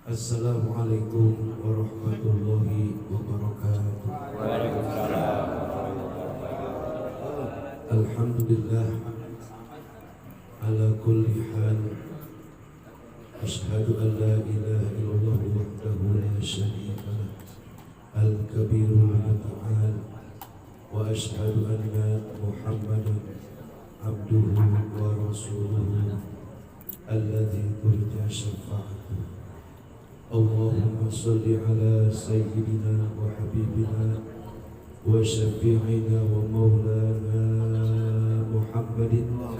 Assalamualaikum warahmatullahi wabarakatuh. Waalaikumsalam. Alhamdulillah ala kulli hal. Asyhadu an la ilaha illallah wahdahu la syarika lah, al-kabirul muta'al, wa asyhadu anna Muhammadan abduhu wa rasuluhu alladzi turja syafa'atuhu. Allahumma salli ala sayyidina wa habibina wa syafi'ina wa maulana Muhammadin wa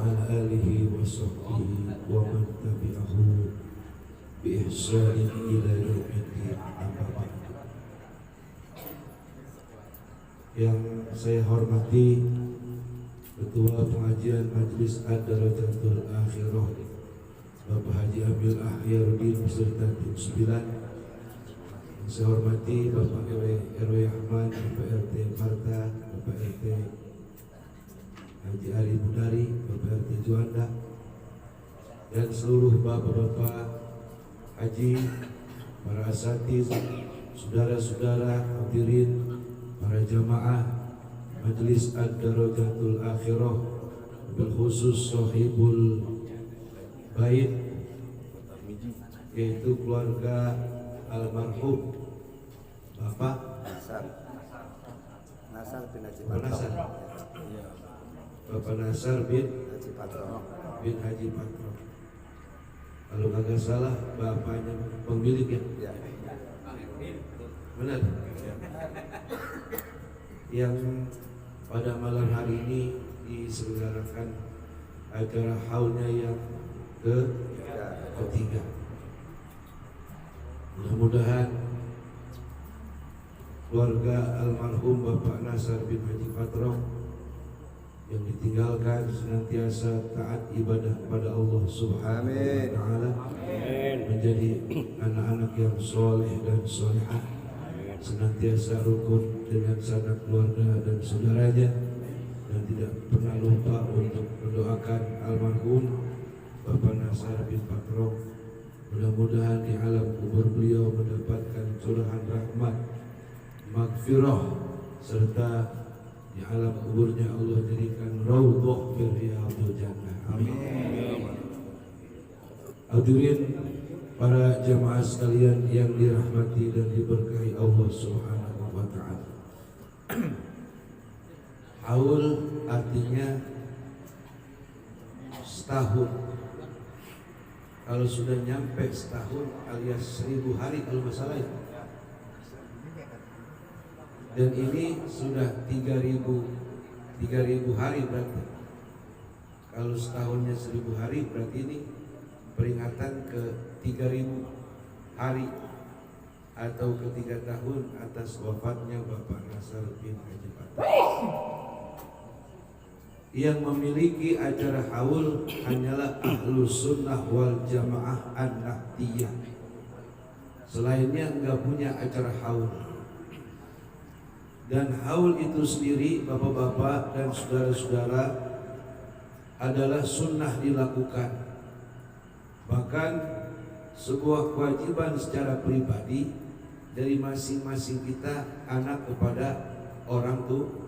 ala alihi wa sahbihi wa man tabi'ahu bi ihsanin ila yaumiddin. Amma ba'd. Yang saya hormati Ketua Pengajian Majelis Ad-Darajatul Akhirah Bapak Haji Abil Ahyarudin beserta tim 9. Yang saya hormati Bapak RW Ahmad, Bapak RT Marta, Bapak RT Haji Ari Budari, Bapak RT Juanda, dan seluruh bapak-bapak haji, para asatiz, saudara-saudara hadirin, para jamaah Majelis Ad-Darajatul Akhirah, berkhusus sahibul bait, yaitu keluarga almarhum Bapak Nasar bin Haji Nasar. Bapak Nasar bin Haji Patro. Kalau kagak salah bapaknya pemilik ya? Benar? Yang pada malam hari ini diselenggarakan acara haulnya yang ketiga. Mudah-mudahan keluarga almarhum Bapak Nasar bin Haji Patro yang ditinggalkan senantiasa taat ibadah kepada Allah Subhanahu wa Ta'ala, menjadi anak-anak yang soleh dan solehah, senantiasa rukun dengan sanak keluarga dan saudaranya, dan tidak pernah lupa untuk mendoakan almarhum Bapak Nasar bin Patro. Mudah-mudahan di alam kubur beliau mendapatkan curahan rahmat, maghfirah, serta di alam kuburnya Allah jadikan raudhah fil riyadil jannah. Amin. Hadirin para jamaah sekalian yang dirahmati dan diberkahi Allah Subhanahu wa Ta'ala. Haul artinya setahun. Kalau sudah nyampe setahun alias 1000 hari kalau masalah itu. Dan ini sudah 3000 hari berarti. Kalau setahunnya 1000 hari berarti ini peringatan ke 3000 hari atau ke 3 tahun atas wafatnya Bapak Nasar bin Haji Patro. Yang memiliki acara haul hanyalah Ahlus Sunnah wal Jamaah An-Nahdiyah. Selainnya enggak punya acara haul. Dan haul itu sendiri, bapak-bapak dan saudara-saudara, adalah sunnah dilakukan. Bahkan sebuah kewajiban secara pribadi dari masing-masing kita, anak kepada orang tua.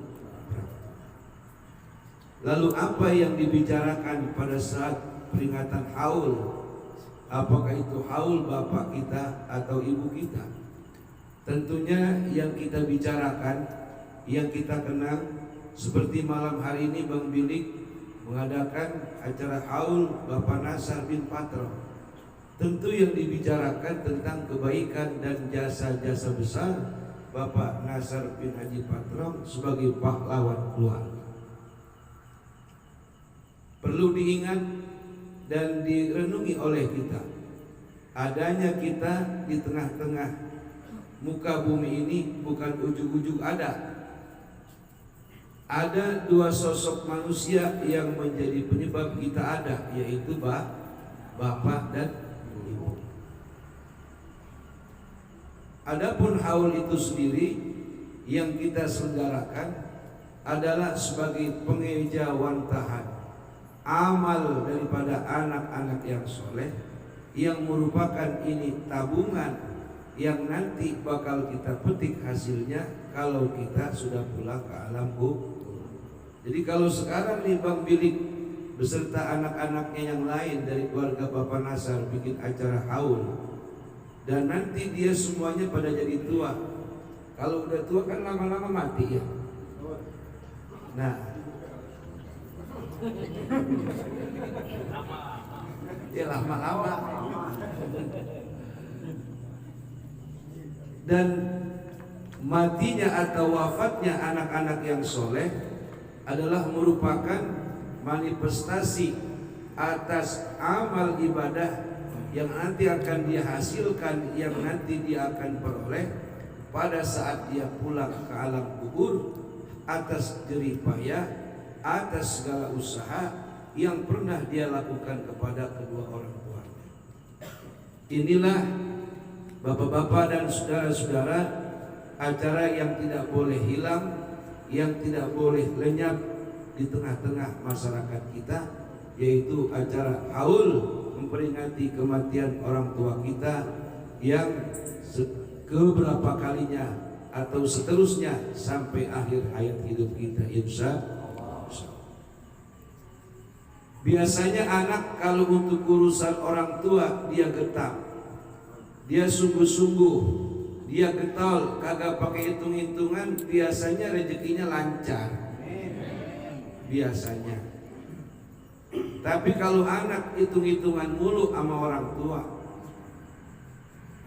Lalu apa yang dibicarakan pada saat peringatan haul? Apakah itu haul bapak kita atau ibu kita? Tentunya yang kita bicarakan, yang kita kenang, seperti malam hari ini Bang Bilik mengadakan acara haul Bapak Nasar bin Patro. Tentu yang dibicarakan tentang kebaikan dan jasa-jasa besar Bapak Nasar bin Haji Patro sebagai pahlawan keluarga. Perlu diingat dan direnungi oleh kita, adanya kita di tengah-tengah muka bumi ini bukan ujug-ujug ada. Ada dua sosok manusia yang menjadi penyebab kita ada, yaitu bapak dan ibu. Adapun haul itu sendiri yang kita selenggarakan adalah sebagai pengejawantahan amal daripada anak-anak yang soleh yang merupakan ini tabungan yang nanti bakal kita petik hasilnya kalau kita sudah pulang ke alam kubur. Jadi kalau sekarang nih Bang Bilik beserta anak-anaknya yang lain dari keluarga Bapak Nasar bikin acara haul, dan nanti dia semuanya pada jadi tua. Kalau udah tua kan lama-lama mati ya. Nah, ya lama-lama. Dan matinya atau wafatnya anak-anak yang soleh adalah merupakan manifestasi atas amal ibadah yang nanti akan dia hasilkan, yang nanti dia akan peroleh pada saat dia pulang ke alam kubur atas jerih payah, atas segala usaha yang pernah dia lakukan kepada kedua orang tuanya. Inilah bapak-bapak dan saudara-saudara, acara yang tidak boleh hilang, yang tidak boleh lenyap di tengah-tengah masyarakat kita, yaitu acara haul memperingati kematian orang tua kita yang keberapa kalinya atau seterusnya sampai akhir hayat hidup kita, insya Allah. Biasanya anak kalau untuk urusan orang tua dia getam, dia sungguh-sungguh, dia getol, kagak pakai hitung-hitungan, biasanya rezekinya lancar. Biasanya. Tapi kalau anak hitung-hitungan mulu sama orang tua,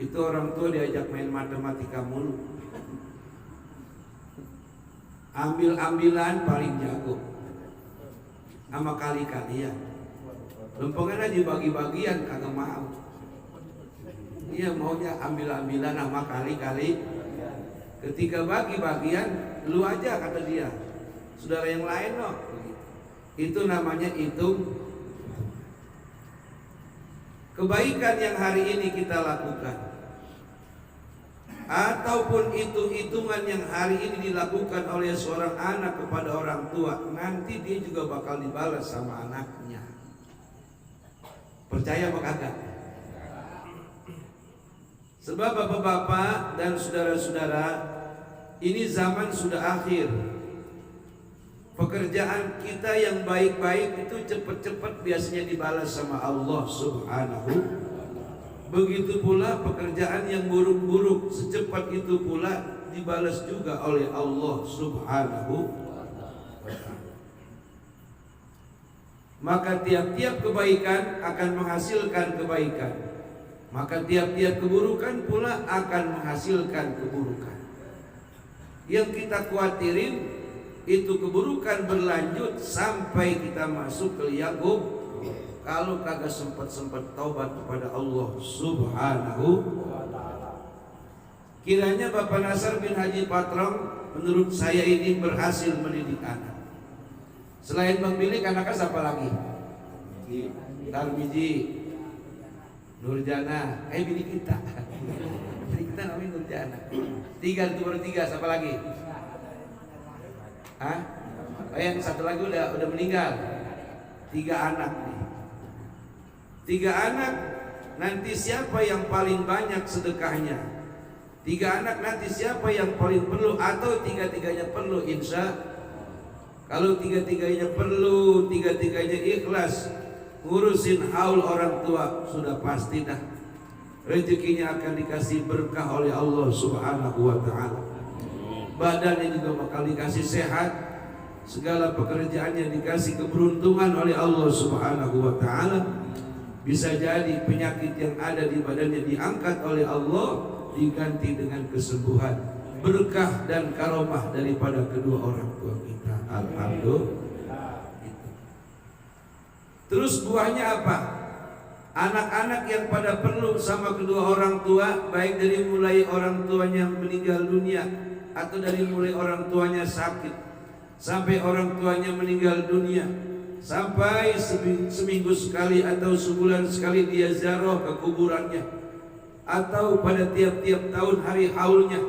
itu orang tua diajak main matematika mulu, ambil-ambilan paling jago, sama kali-kalian. Lempengan aja bagi-bagian kagak mau. Dia maunya ambil-ambilan sama kali-kali. Ketika bagi-bagian, lu aja kata dia, saudara yang lain loh. Itu namanya hitung. Kebaikan yang hari ini kita lakukan, ataupun hitung-hitungan yang hari ini dilakukan oleh seorang anak kepada orang tua, nanti dia juga bakal dibalas sama anaknya. Percaya apa kagak? Sebab bapak-bapak dan saudara-saudara, ini zaman sudah akhir. Pekerjaan kita yang baik-baik itu cepat-cepat biasanya dibalas sama Allah Subhanahu. Begitu pula pekerjaan yang buruk-buruk secepat itu pula dibalas juga oleh Allah Subhanahu. Maka tiap-tiap kebaikan akan menghasilkan kebaikan, maka tiap-tiap keburukan pula akan menghasilkan keburukan. Yang kita khawatirin itu keburukan berlanjut sampai kita masuk ke liang kubur. Kalau kagak sempat taubat kepada Allah Subhanahu wa ta'ala. Kiranya Bapak Nasar bin Haji Patrong menurut saya ini berhasil mendidik anak. Selain Bang Bilik, anaknya siapa lagi? Tarmiji, Nurjana, bini kita. Bini kita namanya Nurjana. Itu baru tiga, siapa lagi? Hah? Yang satu lagi udah meninggal. 3 anak nih. 3 anak, nanti siapa yang paling banyak sedekahnya? 3 anak nanti siapa yang paling perlu, atau 3-3-nya perlu? Insya kalau 3-3-nya perlu, 3-3-nya ikhlas ngurusin haul orang tua, sudah pasti dah rezekinya akan dikasih berkah oleh Allah Subhanahu wa ta'ala. Badannya juga bakal dikasih sehat, segala pekerjaannya dikasih keberuntungan oleh Allah Subhanahu wa ta'ala. Bisa jadi penyakit yang ada di badannya diangkat oleh Allah, diganti dengan kesembuhan, berkah dan karomah daripada kedua orang tua kita. Alhamdulillah. Terus buahnya apa? Anak-anak yang pada perlu sama kedua orang tua, baik dari mulai orang tuanya meninggal dunia, atau dari mulai orang tuanya sakit sampai orang tuanya meninggal dunia, sampai seminggu sekali atau sebulan sekali dia ziarah ke kuburannya, atau pada tiap-tiap tahun hari haulnya,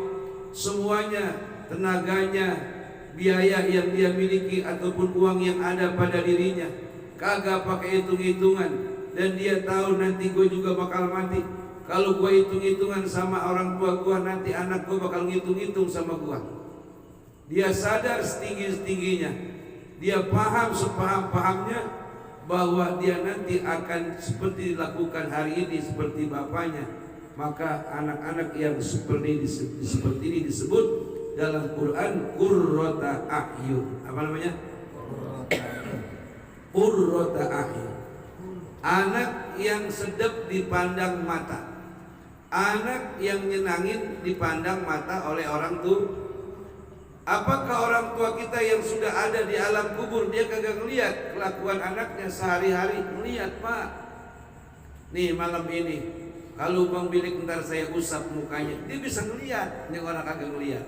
semuanya tenaganya, biaya yang dia miliki ataupun uang yang ada pada dirinya, kagak pakai hitung-hitungan, dan dia tahu nanti gue juga bakal mati. Kalau gue hitung-hitungan sama orang tua gue, nanti anak gue bakal ngitung-ngitung sama gue. Dia sadar setinggi-tingginya, dia paham sepaham-pahamnya bahwa dia nanti akan seperti dilakukan hari ini seperti bapaknya. Maka anak-anak yang seperti ini disebut dalam Quran qurrata a'yun. Apa namanya? Qurrata a'yun. Anak yang sedap dipandang mata, anak yang nyenangin dipandang mata oleh orang tua. Apakah orang tua kita yang sudah ada di alam kubur dia kagak ngelihat kelakuan anaknya sehari-hari? Ngelihat, Pak. Nih malam ini kalau Bang Bilik ntar saya usap mukanya, dia bisa ngelihat. Ini orang kagak ngelihat.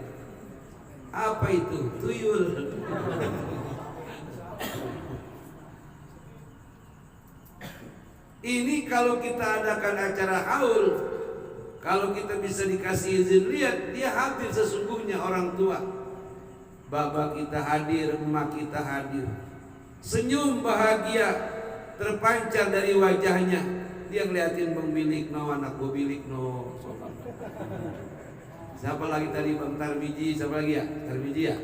Apa itu? Tuyul. Ini kalau kita adakan acara haul, kalau kita bisa dikasih izin lihat, dia hadir sesungguhnya orang tua. Bapak kita hadir, emak kita hadir. Senyum bahagia terpancar dari wajahnya. Dia ngeliatin Bang Bilik, no anak gue Bilik, no. Siapa lagi tadi Bang Tarmiji, siapa lagi ya? Tarmiji ya?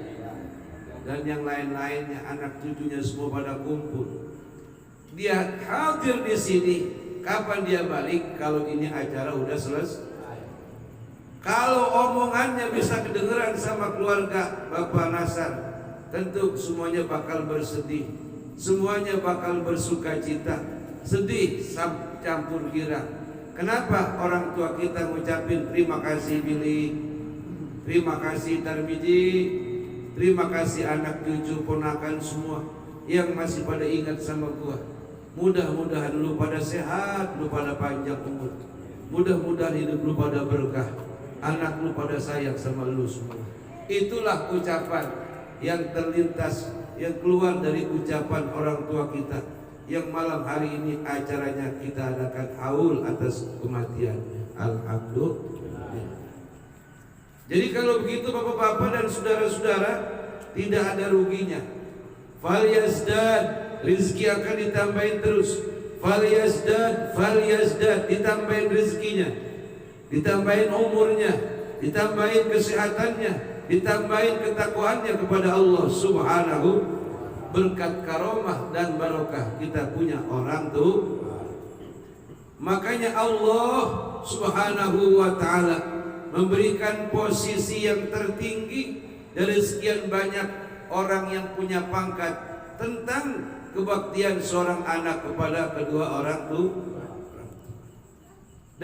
Dan yang lain-lainnya, anak cucunya semua pada kumpul. Dia hadir di sini. Kapan dia balik? Kalau ini acara udah selesai. Kalau omongannya bisa kedengeran sama keluarga Bapak Nasar, tentu semuanya bakal bersedih, semuanya bakal bersuka cita. Sedih campur girang. Kenapa orang tua kita ngucapin terima kasih Billy, terima kasih Tarmiji, terima kasih anak cucu ponakan semua yang masih pada ingat sama gua. Mudah-mudahan lu pada sehat, lu pada panjang umur. Mudah-mudahan hidup lu pada berkah. Anak lu pada sayang sama lu semua. Itulah ucapan yang terlintas, yang keluar dari ucapan orang tua kita, yang malam hari ini acaranya kita adakan haul atas kematiannya. Alhamdulillah. Jadi kalau begitu bapak-bapak dan saudara-saudara, tidak ada ruginya. Fal yazdad, rizki akan ditambahin terus. Fal yazdad, ditambahin rizkinya, ditambahin umurnya, ditambahin kesehatannya, ditambahin ketakwaannya kepada Allah Subhanahu. Berkat karomah dan barokah kita punya orang tuh. Makanya Allah Subhanahu wa ta'ala memberikan posisi yang tertinggi dari sekian banyak orang yang punya pangkat tentang kebaktian seorang anak kepada kedua orang tuh.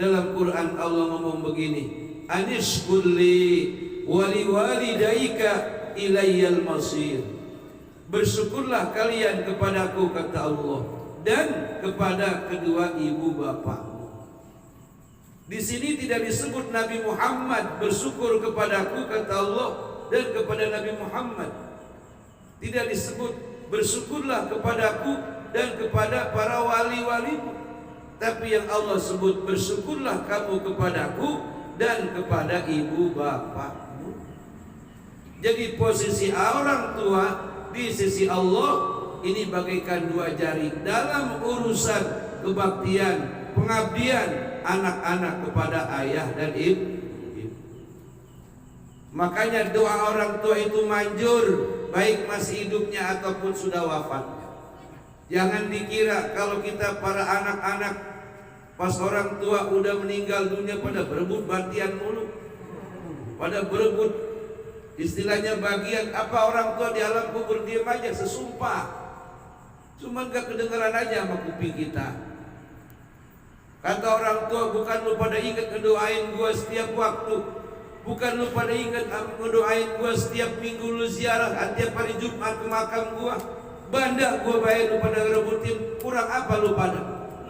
Dalam Quran Allah ngomong begini, anishkurli wali walidaika ilayyal masir. Bersyukurlah kalian kepadaku, kata Allah, dan kepada kedua ibu bapakmu. Di sini tidak disebut Nabi Muhammad bersyukur kepadaku, kata Allah, dan kepada Nabi Muhammad. Tidak disebut bersyukurlah kepadaku dan kepada para wali-walimu. Tapi yang Allah sebut bersyukurlah kamu kepadaku dan kepada ibu bapakmu. Jadi posisi orang tua di sisi Allah ini bagaikan dua jari dalam urusan kebaktian, pengabdian anak-anak kepada ayah dan ibu. Makanya doa orang tua itu manjur, baik masih hidupnya ataupun sudah wafatnya. Jangan dikira kalau kita para anak-anak pas orang tua udah meninggal dunia pada berebut batian mulu, pada berebut istilahnya bagian. Apa orang tua di alam kubur diam aja sesumpah, cuma gak kedengeran aja sama kuping kita. Kata orang tua, bukan lu pada ingat ngedoain gua setiap waktu, bukan lu pada ingat ngedoain gua setiap minggu lu ziarah, setiap hari Jumat ke makam gua. Banda gua bayar lu pada ngerebutin, kurang apa lu pada?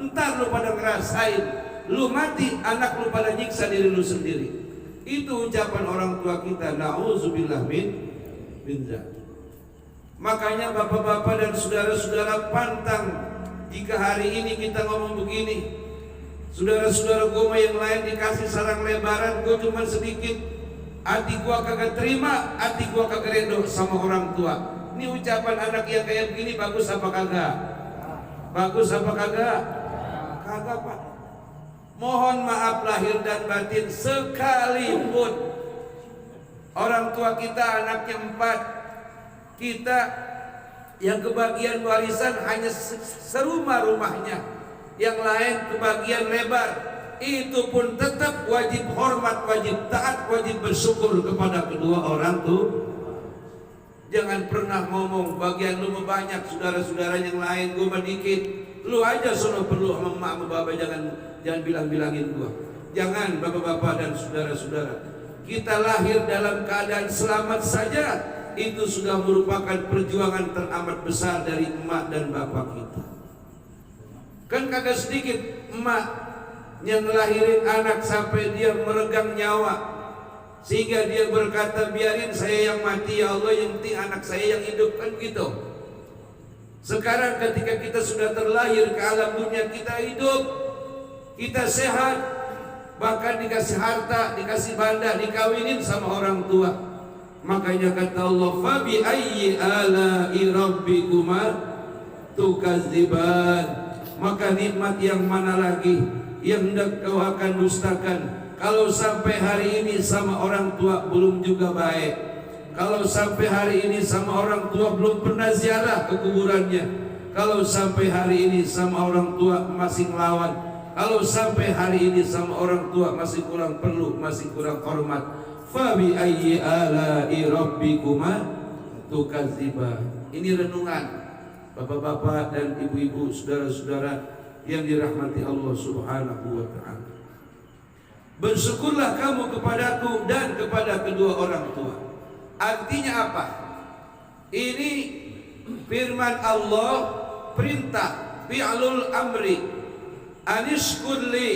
Entar lu pada ngerasain, lu mati anak lu pada nyiksa diri lu sendiri. Itu ucapan orang tua kita, na'udzubillah min zalik. Makanya bapak-bapak dan saudara-saudara pantang jika hari ini kita ngomong begini, saudara-saudara gue yang lain dikasih sarang lebaran, gue cuma sedikit. Hati gue kagak terima, hati gue kagak redo sama orang tua. Ini ucapan anak yang kayak begini bagus apa kagak? Bagus apa kagak? kagak Pak. Mohon maaf lahir dan batin, sekalipun orang tua kita anaknya 4, kita yang kebagian warisan hanya serumah rumahnya, yang lain kebagian lebar, itu pun tetap wajib hormat, wajib taat, wajib bersyukur kepada kedua orang tuh. Jangan pernah ngomong bagian lu banyak, saudara-saudara yang lain gue dikit. Lu aja sono perlu sama emak sama bapak, jangan bilang-bilangin gua. Jangan bapak-bapak dan saudara-saudara. Kita lahir dalam keadaan selamat saja, itu sudah merupakan perjuangan teramat besar dari emak dan bapak kita. Kan kagak sedikit emak yang ngelahirin anak sampai dia meregang nyawa, sehingga dia berkata, biarin saya yang mati ya Allah, yang penting anak saya yang hidup, kan gitu. Sekarang ketika kita sudah terlahir ke alam dunia, kita hidup, kita sehat, bahkan dikasih harta, dikasih banda, dikawinin sama orang tua. Makanya kata Allah, fabi ayyi ala'i rabbikuma tukadziban. Maka nikmat yang mana lagi yang hendak kau akan dustakan? Kalau sampai hari ini sama orang tua belum juga baik, kalau sampai hari ini sama orang tua belum pernah ziarah ke kuburannya, kalau sampai hari ini sama orang tua masih ngelawan, kalau sampai hari ini sama orang tua masih kurang perlu, masih kurang hormat, fabi ayyi ala'i rabbikuma tukadziban. Ini renungan bapak-bapak dan ibu-ibu, saudara-saudara yang dirahmati Allah Subhanahu wa ta'ala. Bersyukurlah kamu kepadaku dan kepada kedua orang tua. Artinya apa? Ini firman Allah, perintah, fi'lul amri, anishkurli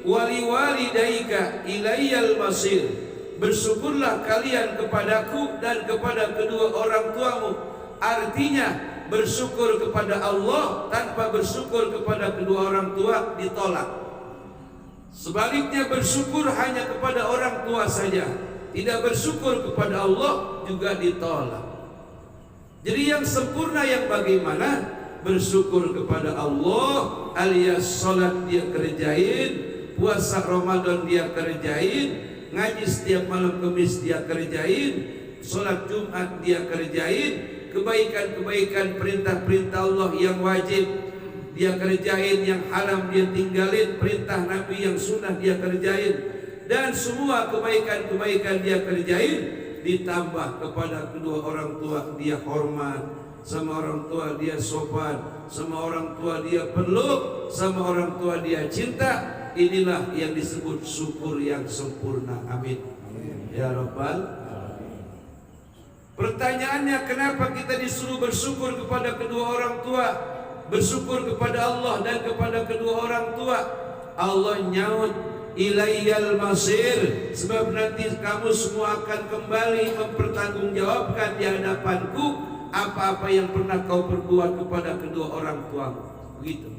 wali walidaika ilayyal masir. Bersyukurlah kalian kepadaku dan kepada kedua orang tuamu. Artinya bersyukur kepada Allah tanpa bersyukur kepada kedua orang tua ditolak. Sebaliknya bersyukur hanya kepada orang tua saja, tidak bersyukur kepada Allah juga ditolak. Jadi yang sempurna yang bagaimana? Bersyukur kepada Allah alias salat dia kerjain, puasa Ramadan dia kerjain, ngaji setiap malam Kamis dia kerjain, salat Jumat dia kerjain, kebaikan-kebaikan perintah-perintah Allah yang wajib dia kerjain, yang haram dia tinggalin, perintah Nabi yang sunnah dia kerjain, dan semua kebaikan-kebaikan dia kerjain. Ditambah kepada kedua orang tua dia hormat, sama orang tua dia sopan, sama orang tua dia peluk, sama orang tua dia cinta. Inilah yang disebut syukur yang sempurna. Amin ya Rabbal. Pertanyaannya, kenapa kita disuruh bersyukur kepada kedua orang tua, bersyukur kepada Allah dan kepada kedua orang tua? Allah nyaut ilayyal masir, sebab nanti kamu semua akan kembali mempertanggungjawabkan di hadapanku apa-apa yang pernah kau perbuat kepada kedua orang tuamu. Begitu.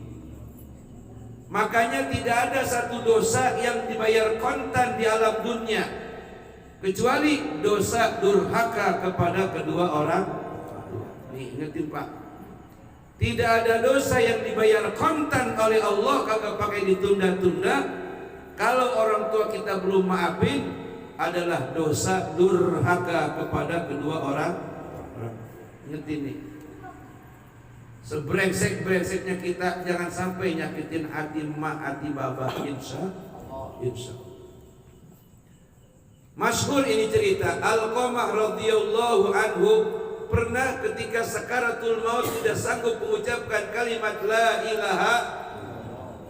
Makanya tidak ada satu dosa yang dibayar kontan di alam dunia kecuali dosa durhaka kepada kedua orang tua. Nih, ingetin Pak. Tidak ada dosa yang dibayar kontan oleh Allah kagak pakai ditunda-tunda. Kalau orang tua kita belum maafin, adalah dosa durhaka kepada kedua orang. Ingat ini, sebrengsek-brengseknya kita jangan sampai nyakitin hati emak, hati baba. Insya Allah. Masyhur ini cerita, Alqamah radhiyallahu anhu pernah ketika sakaratul maut tidak sanggup mengucapkan kalimat la ilaha,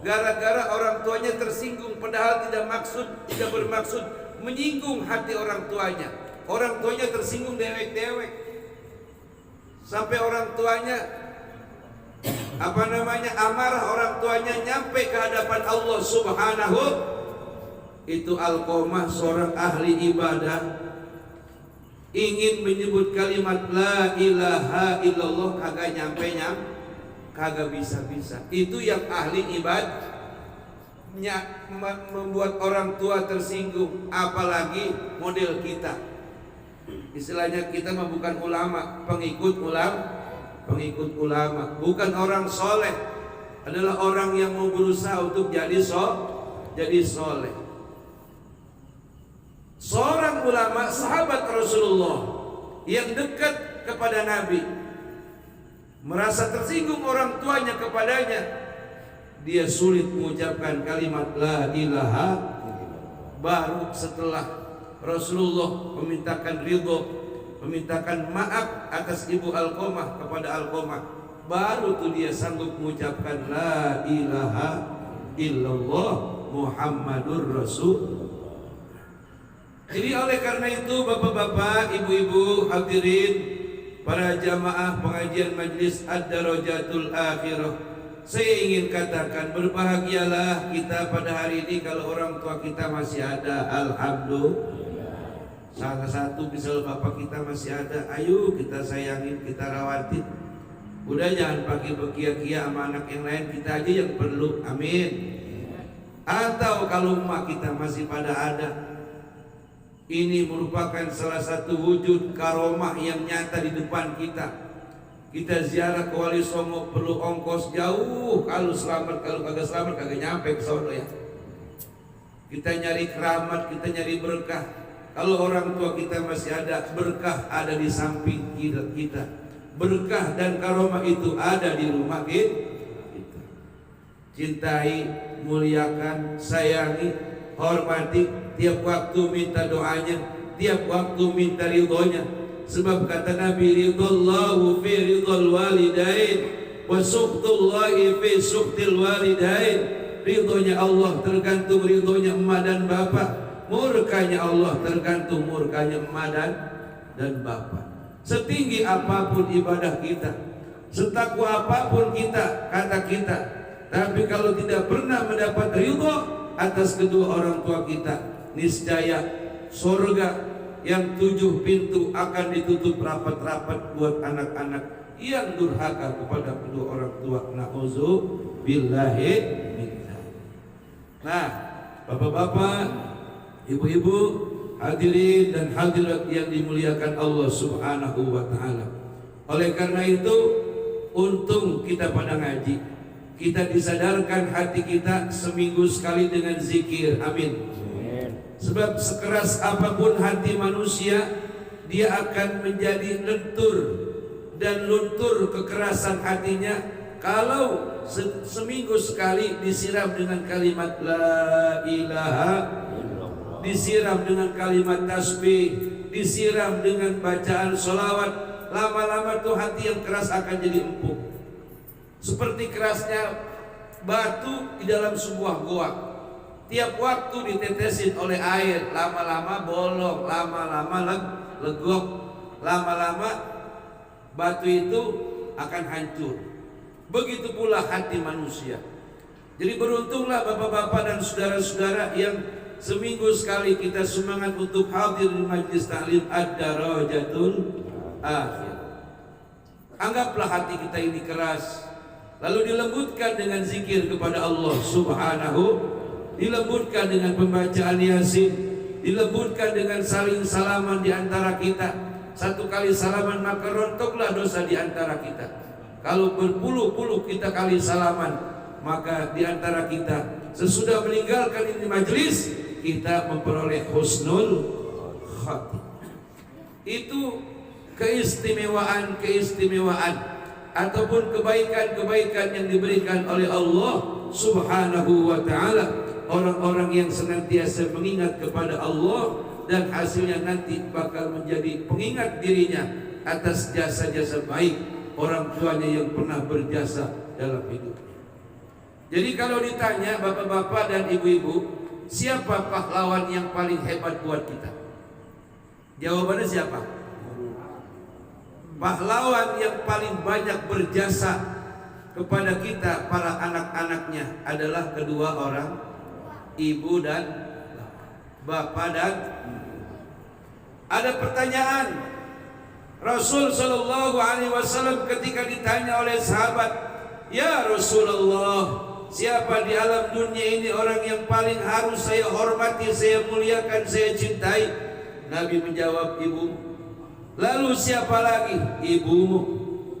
gara-gara orang tuanya tersinggung, padahal tidak bermaksud menyinggung hati orang tuanya. Orang tuanya tersinggung dewek-dewek, sampai orang tuanya amarah, orang tuanya nyampe ke hadapan Allah Subhanahu. Itu Alqamah seorang ahli ibadah, ingin menyebut kalimat la ilaha illallah, kagak bisa. Itu yang ahli ibadahnya membuat orang tua tersinggung, apalagi model kita. Istilahnya kita mah bukan ulama, pengikut ulama, bukan orang soleh. adalah orang yang mau berusaha untuk jadi soleh. Seorang ulama sahabat Rasulullah yang dekat kepada Nabi merasa tersinggung orang tuanya kepadanya, dia sulit mengucapkan kalimat la ilaha. Baru setelah Rasulullah memintakan ridho, memintakan maaf atas ibu Alqamah kepada Alqamah, baru tuh dia sanggup mengucapkan la ilaha illallah Muhammadur Rasul. Jadi oleh karena itu bapak-bapak, ibu-ibu, hadirin, para jamaah pengajian Majlis Ad-Darajatul Akhirah, saya ingin katakan berbahagialah kita pada hari ini kalau orang tua kita masih ada. Alhamdulillah. Salah satu misal bapak kita masih ada, ayo kita sayangin, kita rawatin. Udah jangan pakai berkia-kia sama anak yang lain, kita aja yang perlu. Amin. Atau kalau emak kita masih pada ada, ini merupakan salah satu wujud karomah yang nyata di depan kita. Kita ziarah ke Wali Songo perlu ongkos jauh, kalau selamat, kalau kagak selamat kagak nyampe ke sono ya. Kita nyari keramat, kita nyari berkah. Kalau orang tua kita masih ada, berkah ada di samping kita. Berkah dan karomah itu ada di rumah kita. Cintai, muliakan, sayangi, hormati. Tiap waktu minta doanya, tiap waktu minta ridhonya. Sebab kata Nabi, ridallahu fi ridhal walidain wa sukhtullahi fi sukhtil walidain. Ridhonya Allah tergantung ridhonya emak dan bapak, murkanya Allah tergantung murkanya emak dan bapak. Setinggi apapun ibadah kita, setakwa apapun kita, kata kita, tapi kalau tidak pernah mendapat ridho atas kedua orang tua kita, niscaya surga yang 7 pintu akan ditutup rapat-rapat buat anak-anak yang durhaka kepada kedua orang tua. Na'udzubillahi minzalik. Nah, bapak-bapak, ibu-ibu, hadirin dan hadirat yang dimuliakan Allah Subhanahu wa taala. Oleh karena itu, untung kita pada ngaji. Kita disadarkan hati kita seminggu sekali dengan zikir. Amin. Sebab sekeras apapun hati manusia, dia akan menjadi lentur dan luntur kekerasan hatinya kalau seminggu sekali disiram dengan kalimat la ilaha, disiram dengan kalimat tasbih, disiram dengan bacaan sholawat. Lama-lama tuh hati yang keras akan jadi empuk, seperti kerasnya batu di dalam sebuah goa. Tiap waktu ditetesin oleh air, lama-lama bolong, lama-lama legok, lama-lama batu itu akan hancur. Begitu pula hati manusia. Jadi beruntunglah bapak-bapak dan saudara-saudara yang seminggu sekali kita semangat untuk hadir di Majlis Ta'lim Ad-Darajatul Akhirah. Anggaplah hati kita ini keras, lalu dilembutkan dengan zikir kepada Allah Subhanahu, dilembutkan dengan pembacaan Yasin, dilembutkan dengan saling salaman di antara kita. Satu kali salaman maka rontoklah dosa di antara kita. Kalau berpuluh-puluh kita kali salaman, maka di antara kita sesudah meninggalkan ini majlis, kita memperoleh husnul khatimah. Itu keistimewaan ataupun kebaikan-kebaikan yang diberikan oleh Allah Subhanahu wa ta'ala. Orang-orang yang senantiasa mengingat kepada Allah dan hasilnya nanti bakal menjadi pengingat dirinya atas jasa-jasa baik orang tuanya yang pernah berjasa dalam hidupnya. Jadi kalau ditanya bapak-bapak dan ibu-ibu, siapa pahlawan yang paling hebat buat kita? Jawabannya siapa? Pahlawan yang paling banyak berjasa kepada kita para anak-anaknya adalah kedua orang, ibu dan bapak. Dan ada pertanyaan, Rasul Shallallahu Alaihi Wasallam ketika ditanya oleh sahabat, ya Rasulullah, siapa di alam dunia ini orang yang paling harus saya hormati, saya muliakan, saya cintai? Nabi menjawab, ibumu. Lalu siapa lagi? Ibumu.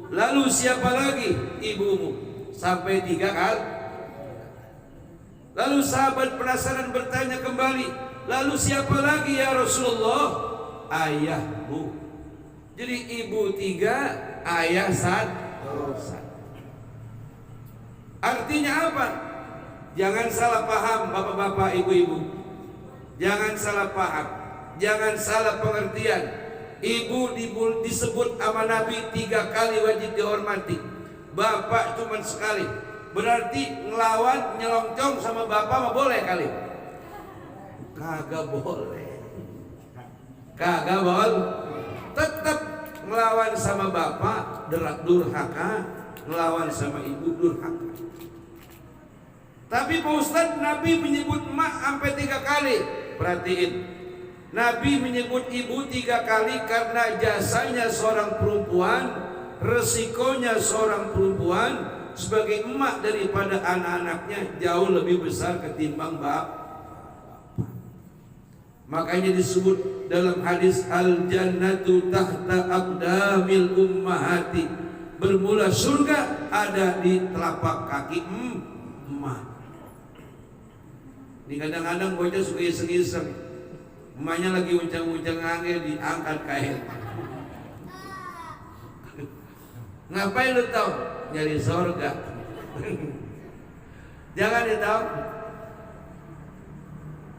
Lalu siapa lagi? Ibumu. sampai 3 kali. Lalu sahabat penasaran bertanya kembali, lalu siapa lagi ya Rasulullah? Ayahmu. Jadi ibu 3, ayah 1. Artinya apa? Jangan salah paham bapak-bapak, ibu-ibu. Jangan salah paham, jangan salah pengertian. Ibu disebut sama Nabi 3 kali wajib dihormati. Bapak cuma sekali. Berarti ngelawan, nyelongcong sama bapak mah boleh kali? Kagak boleh. Kagak boleh. Tetap ngelawan sama bapak durhaka, ngelawan sama ibu durhaka. Tapi Pak Ustadz, Nabi menyebut emak sampai 3 kali. Perhatiin, Nabi menyebut ibu 3 kali karena jasanya seorang perempuan, resikonya seorang perempuan sebagai emak daripada anak-anaknya jauh lebih besar ketimbang bapak. Makanya disebut dalam hadis al-jannatu tahta aqdamil ummahati, bermula surga ada di telapak kaki emak. Ini kadang-kadang bocah suka iseng-iseng, emaknya lagi uncang-uncang angin diangkat kain. Ngapain lu tahu? Nyari sorga. Jangan ditahu.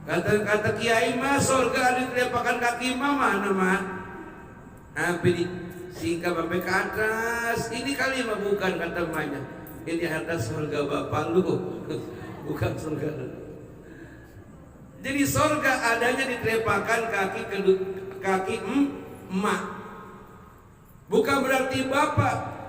Kata kiai mah sorga ada di telapak kaki mama nama. Sampai disingkap sampai ke atas. Ini kali mah bukan kata emaknya. Ini atas sorga bapak lu, bukan sorga lu. Jadi sorga adanya di telapak kaki emak. Bukan berarti bapak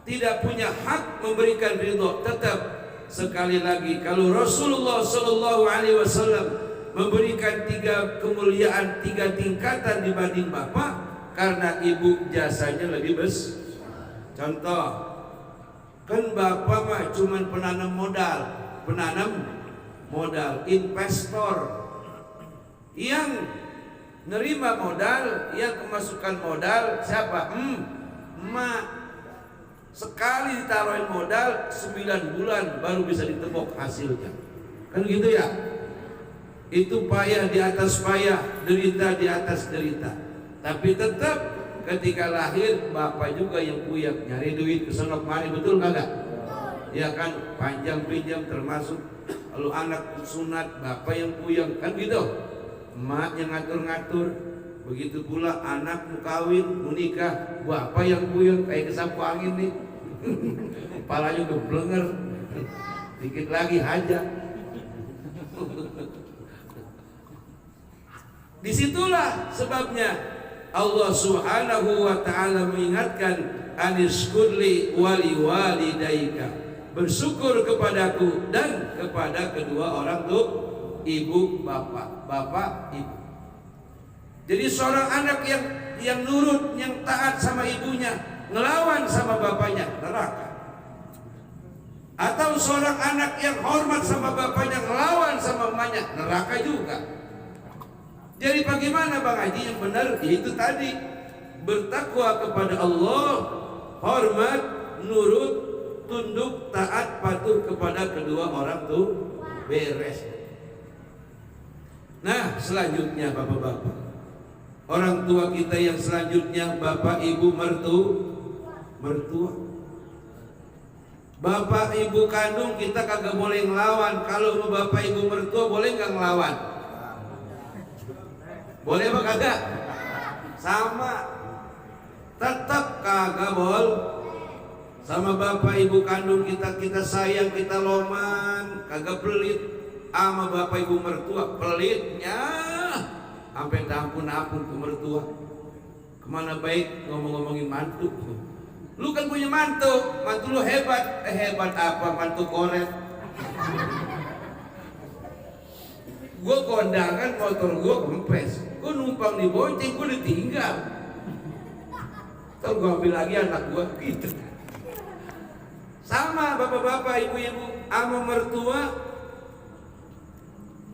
tidak punya hak memberikan ridho. Tetap sekali lagi, kalau Rasulullah Shallallahu Alaihi Wasallam memberikan 3 kemuliaan, 3 tingkatan dibanding bapak, karena ibu jasanya lebih besar. Contoh, kan bapak mah cuman penanam modal, investor yang nerima modal, yang kemasukan modal siapa? Emak. Sekali ditaruhin modal 9 bulan baru bisa ditebok hasilnya. Kan gitu ya? Itu payah di atas payah, derita di atas derita. Tapi tetap ketika lahir bapak juga yang puyeng nyari duit kesenok mari, betul kagak? Ya kan, panjang pinjam termasuk. Kalau anak sunat bapak yang puyeng, kan gitu. Emak yang ngatur-ngatur. Begitu pula anak mau kawin, mau nikah, bapak yang puyeng kayak kesapu angin nih. Kepalanya udah blenger. Dikit lagi hajat. Disitulah sebabnya Allah Subhanahu wa ta'ala mengingatkan, anishkurli wali walidaika, bersyukur kepadaku dan kepada kedua orang tua, ibu bapak ibu. Jadi seorang anak yang nurut, yang taat sama ibunya, ngelawan sama bapaknya, neraka. Atau seorang anak yang hormat sama bapaknya, ngelawan sama emaknya, neraka juga. Jadi bagaimana Bang Haji yang benar? Itu tadi, bertakwa kepada Allah, hormat, nurut, tunduk, taat, patuh kepada kedua orang tua, beres. Nah, selanjutnya bapak-bapak, orang tua kita yang selanjutnya, bapak ibu mertua. Bapak ibu kandung kita kagak boleh ngelawan. Kalau bapak ibu mertua boleh nggak ngelawan? Boleh apa kagak? Sama. Tetap kagak boleh. Sama bapak ibu kandung kita sayang, kita loman, kagak pelit. Sama bapak ibu mertua pelitnya sampai ampun ke mertua. Kemana baik ngomong-ngomongin mantu. Lu kan punya mantu lu hebat. Hebat apa, mantu koret. Gue kondangan motor gue kempes, gue numpang di bonceng, gue ditinggal. Terus gue ambil lagi anak gue gitu. Sama bapak-bapak, ibu-ibu, sama mertua,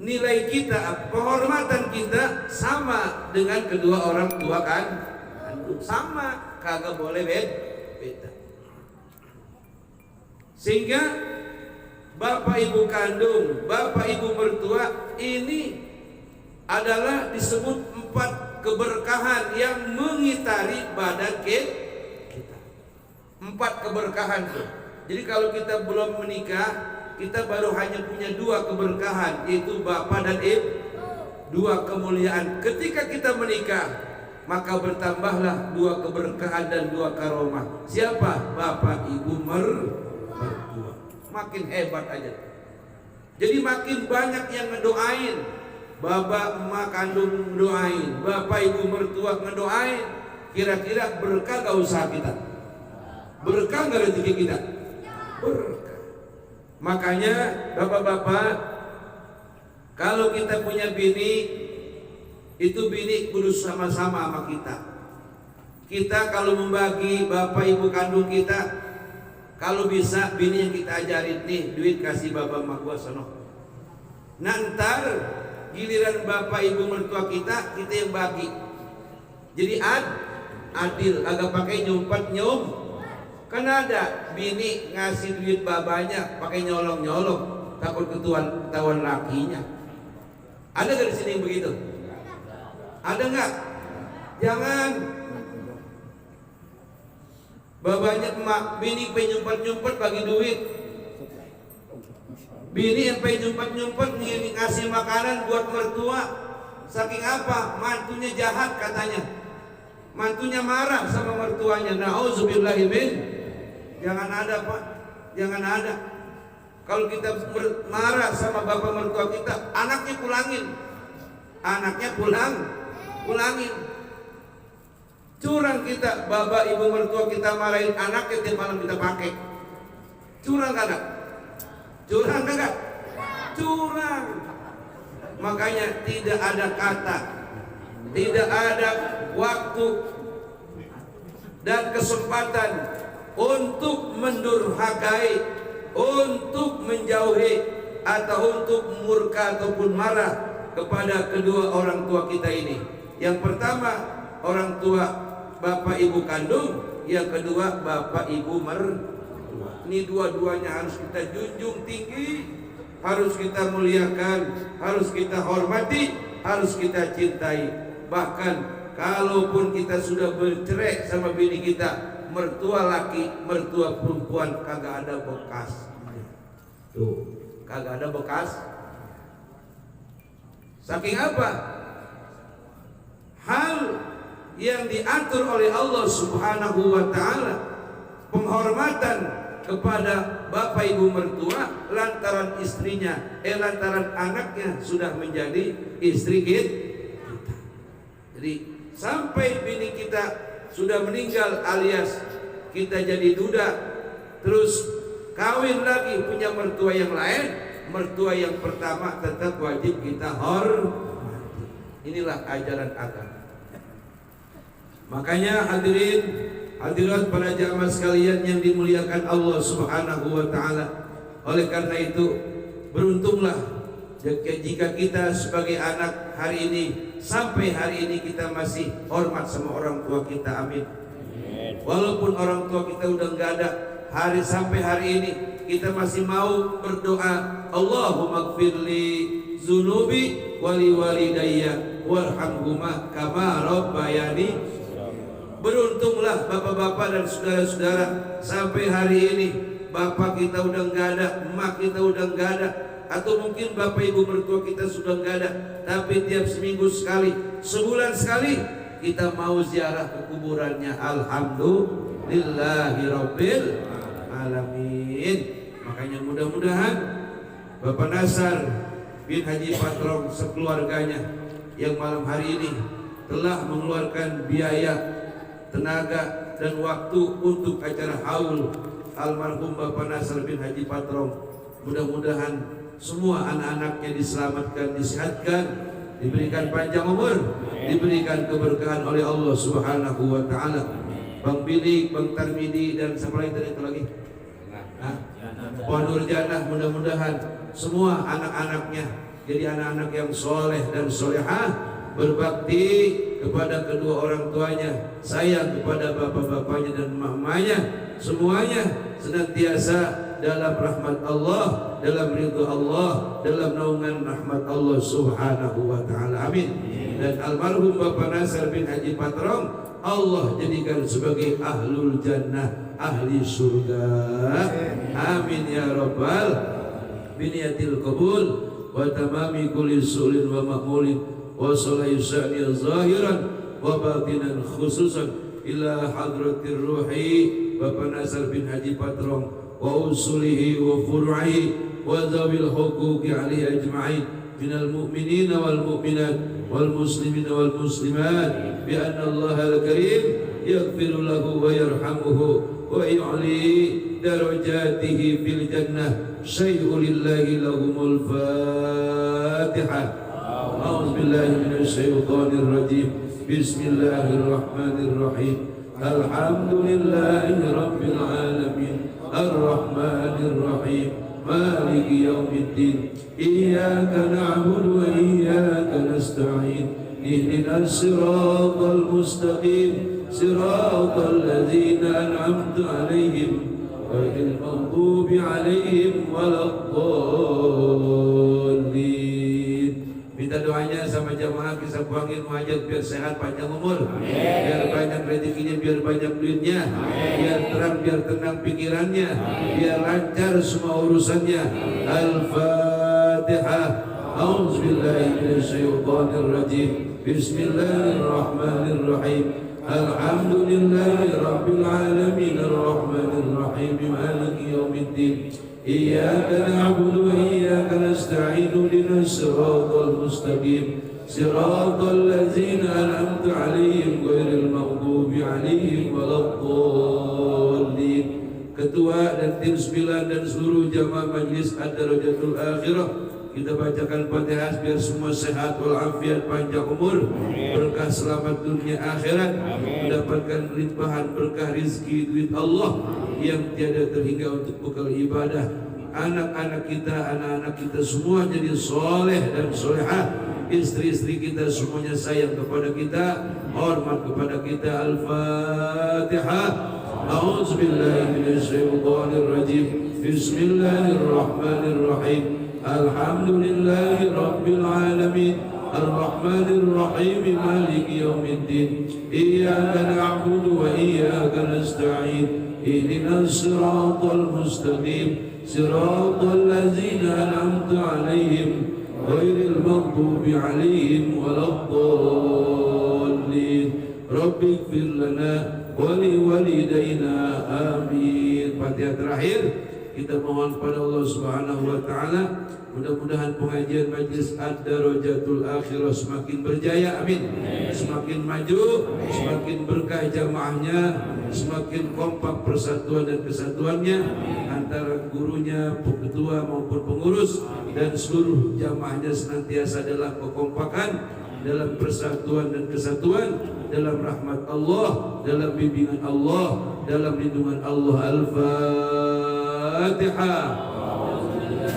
nilai kita, penghormatan kita sama dengan kedua orang tua kan? Sama, kagak boleh beda. Sehingga bapak ibu kandung, bapak ibu mertua ini adalah disebut 4 keberkahan yang mengitari badan kita. 4 keberkahan tuh. Jadi kalau kita belum menikah, kita baru hanya punya 2 keberkahan, yaitu bapak dan ibu, 2 kemuliaan. Ketika kita menikah, maka bertambahlah 2 keberkahan dan 2 karomah. Siapa? Bapak ibu mertua. Makin hebat aja. Jadi makin banyak yang ngedoain. Bapak emak kandung ngedoain, bapak ibu mertua ngedoain. Kira-kira berkah gak usaha kita? Berkah gak rezeki kita? Berkah. Makanya bapak-bapak, kalau kita punya bini, itu bini kudu sama-sama sama kita. Kita kalau membagi bapak ibu kandung kita, kalau bisa bini yang kita ajarin, nih duit kasih bapak emak gua sono. Nanti giliran bapak ibu mertua kita yang bagi. Jadi adil, agak pakai nyumpat nyum. Kan ada bini ngasih duit babanya pakai nyolong-nyolong, takut ketahuan lakinya. Ada nggak di sini yang begitu? Ada nggak? Jangan. Babanya emak, bini pengen nyumpet-nyumpet bagi duit. Bini yang pengen nyumpet-nyumpet ngasih makanan buat mertua. Saking apa? Mantunya jahat katanya. Mantunya marah sama mertuanya. Nauzubillahi min. Jangan ada, Pak. Jangan ada. Kalau kita marah sama bapak mertua kita, anaknya pulangin. Anaknya pulangin. Curang kita, bapak ibu mertua kita marahin anaknya tiap malam kita pakai. Curang kagak? Curang kagak? Curang. Makanya tidak ada kata, tidak ada waktu dan kesempatan untuk mendurhakai, untuk menjauhi atau untuk murka ataupun marah kepada kedua orang tua kita ini. Yang pertama orang tua bapak ibu kandung, yang kedua bapak ibu mertua. Ini dua-duanya harus kita junjung tinggi, harus kita muliakan, harus kita hormati, harus kita cintai. Bahkan kalaupun kita sudah bercerai sama bini kita, mertua laki, mertua perempuan, kagak ada bekas. Tuh, kagak ada bekas. Saking apa? Hal yang diatur oleh Allah Subhanahu wa taala, penghormatan kepada bapak ibu mertua lantaran istrinya, lantaran anaknya sudah menjadi istri kita. Jadi sampai bini kita sudah meninggal alias kita jadi duda, terus kawin lagi punya mertua yang lain, mertua yang pertama tetap wajib kita hormati. Inilah ajaran agama. Makanya hadirin hadirat para jamaah sekalian yang dimuliakan Allah Subhanahu wa taala, oleh karena itu beruntunglah jika kita sebagai anak hari ini, sampai hari ini kita masih hormat sama orang tua kita. Amin. Walaupun orang tua kita udah nggak ada, sampai hari ini kita masih mau berdoa, Allahumma gfirli zunubi wali walidayya warhamhuma kama rabbayani. Beruntunglah bapak-bapak dan saudara-saudara, sampai hari ini bapak kita udah nggak ada, emak kita udah nggak ada, atau mungkin bapak ibu mertua kita sudah nggak ada, tapi tiap seminggu sekali, sebulan sekali kita mau ziarah ke kuburannya. Alhamdulillahirabbil alamin. Makanya mudah-mudahan Bapak Nasar bin Haji Patrong sekeluarganya yang malam hari ini telah mengeluarkan biaya, tenaga dan waktu untuk acara haul almarhum Bapak Nasar bin Haji Patrong. Mudah-mudahan semua anak-anaknya diselamatkan, disehatkan, diberikan panjang umur, diberikan keberkahan oleh Allah Subhanahu wa taala. Bang Billy, Bang Tarmidi dan siapa lagi? Pohon Nurjanah, mudah-mudahan semua anak-anaknya jadi anak-anak yang soleh dan solehah, berbakti kepada kedua orang tuanya, sayang kepada bapak-bapaknya dan mamanya, semuanya senantiasa dalam rahmat Allah, dalam ridha Allah, dalam naungan rahmat Allah Subhanahu wa taala. Amin. Dan almarhum Bapak Nasr bin Haji Patrong Allah jadikan sebagai ahlul jannah, ahli surga. Amin ya rabbal biniyatil qabul wa tamami kulli sulin wa ma'mulin wa salahi sya'ni zahiran wa batinan khususan ila hadratir ruhi Bapak Nasr bin Haji Patrong wa usulihi wa furu'ihi wa zawil huquqi alaihi ajma'in minal mu'minina wal mu'minat wal muslimina wal muslimat bi anna Allah al-karim yaghfiru lahu wa yarhamuhu wa yu'li darajatihi fil jannah syai'u lillahi lahumul fatihah. A'udzu billahi minasy syaithanir rajim. Bismillahirrahmanirrahim. Alhamdulillahi rabbil alamin arrahmanir rahim maliki yaumiddin iyyaka na'budu wa iyyaka nasta'in ihdinas siratal mustaqim siratal ladzina an'amta 'alaihim ghairil maghdubi 'alaihim waladdallin. Minta doanya sama jamaah kisah buangin muhajat biar sehat panjang umur, biar banyak rezekinya, biar banyak duitnya, biar terang, biar tenang pikirannya, biar lancar semua urusannya. Al-Fatihah. A'udzubillahi minasyaitonir rajim. Bismillahirrahmanirrahim. Alhamdulillahi rabbil alamin arrahmanir rahim maliki yaumiddin iyyaka na'budu wa iyyaka nasta'in ihdinas siratal mustaqim siratal ladzina an'amta 'alaihim ghairil maghdubi 'alaihim waladdallin. Ketua dan tim 9 dan seluruh jamaah majlis Ad-Darajatul Akhirah, kita bacakan Fatihah biar semua sehat walafiat, panjang umur, berkah selamat dunia akhirat, mendapatkan limpahan berkah rizki duit Allah yang tiada terhingga untuk bekal ibadah. Anak-anak kita semua jadi soleh dan solehah. Istri-istri kita semuanya sayang kepada kita, hormat kepada kita. Al-Fatihah. A'udzubillahi minasyaitonir rajim. Bismillahirrahmanirrahim. Alhamdulillahi rabbil alamin arrahmanir rahim maliki yaumiddin iyyaka na'budu wa iyyaka nasta'in ihdinas siratal mustaqim siratal ladzina an'amta 'alaihim ghairil maghdubi 'alaihim waladdallin. Rabbighfir lana wa liwalidayna amin. Fatihah terakhir kita mohon kepada Allah Subhanahu wa taala, mudah-mudahan pengajian majlis Ad-Darajatul Akhirah semakin berjaya, amin. Semakin maju, semakin berkah jamaahnya, semakin kompak persatuan dan kesatuannya antara gurunya, ketua maupun pengurus, dan seluruh jamaahnya senantiasa dalam kekompakan, dalam persatuan dan kesatuan, dalam rahmat Allah, dalam bimbingan Allah, dalam lindungan Allah. Al-Fatihah.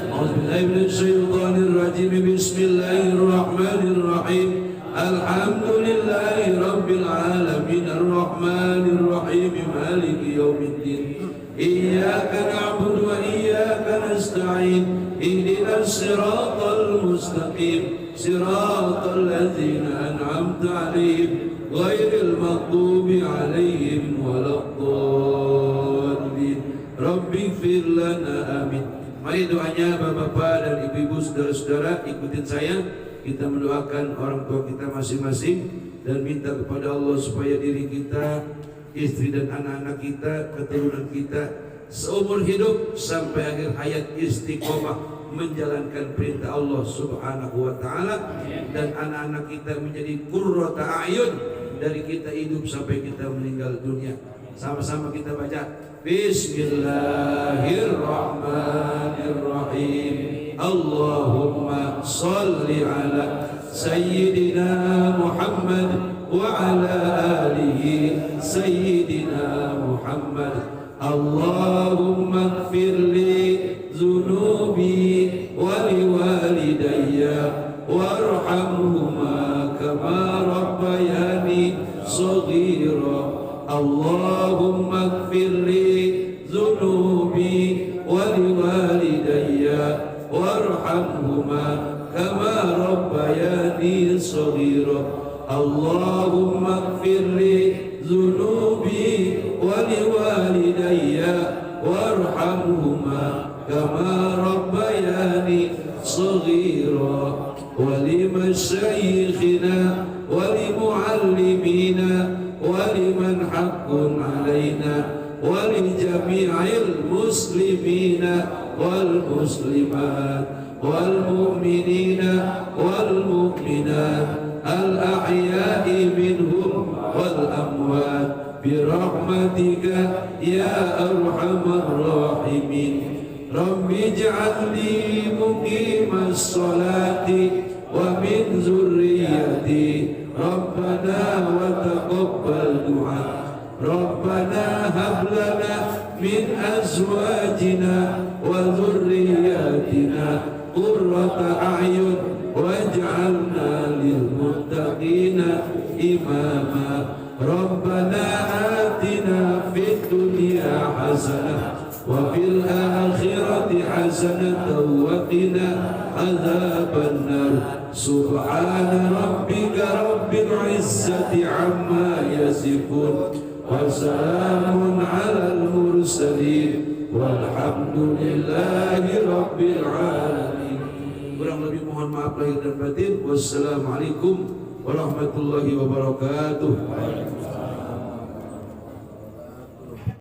A'udzubillahi minasyaitonir rajim. Bismillahirrahmanirrahim. Alhamdulillahi rabbil alamin arrahmanir rahim maliki yaumiddin iyyaka na'budu wa iyyaka nasta'in ihdinas siratal mustaqim siratal ladzina an'amta 'alaihim ghairil maghdubi 'alaihim waladdallin. Rabbighfir lana amin. Mari doanya Bapak-bapak dan Ibu-ibu, saudara-saudara, ikutin saya. Kita mendoakan orang tua kita masing-masing dan minta kepada Allah supaya diri kita, istri dan anak-anak kita, keturunan kita seumur hidup sampai akhir hayat istiqomah menjalankan perintah Allah Subhanahu wa taala, dan anak-anak kita menjadi qurrata a'yun dari kita hidup sampai kita meninggal dunia. Sama-sama kita baca Bismillahirrahmanirrahim. Allahumma salli ala Sayyidina Muhammad wa ala alihi Sayyidina Muhammad. Allahumma ighfirli zunubi wa liwalidayya warhamhuma kama rabbayani shaghira. Allahumma ighfirli zunubi wa ربياني صغيرا اللهم اغفر لي ذنوبي ولوالدي وارحمهما كما ربياني صغيرا ولمشايخنا ولمعلمينا ولمن حق علينا ولجميع المسلمين والمسلمات والمؤمنين والمؤمنات الأحياء منهم والأموات برحمتك يا أرحم الراحمين رب اجعلني مقيم الصلاة ومن ذريتي ربنا وتقبل دعاء ربنا هب لنا من أزواجنا وذرياتنا قرة أعين واجعلنا للمتقين إماما ربنا آتنا في الدنيا حسنة وفي الآخرة حسنة وقنا عذاب النار سبحان ربك رب العزة عما يصفون وسلام على المرسلين والحمد لله رب العالمين. Kurang lebih mohon maaf lahir dan batin. Wassalamualaikum warahmatullahi wabarakatuh.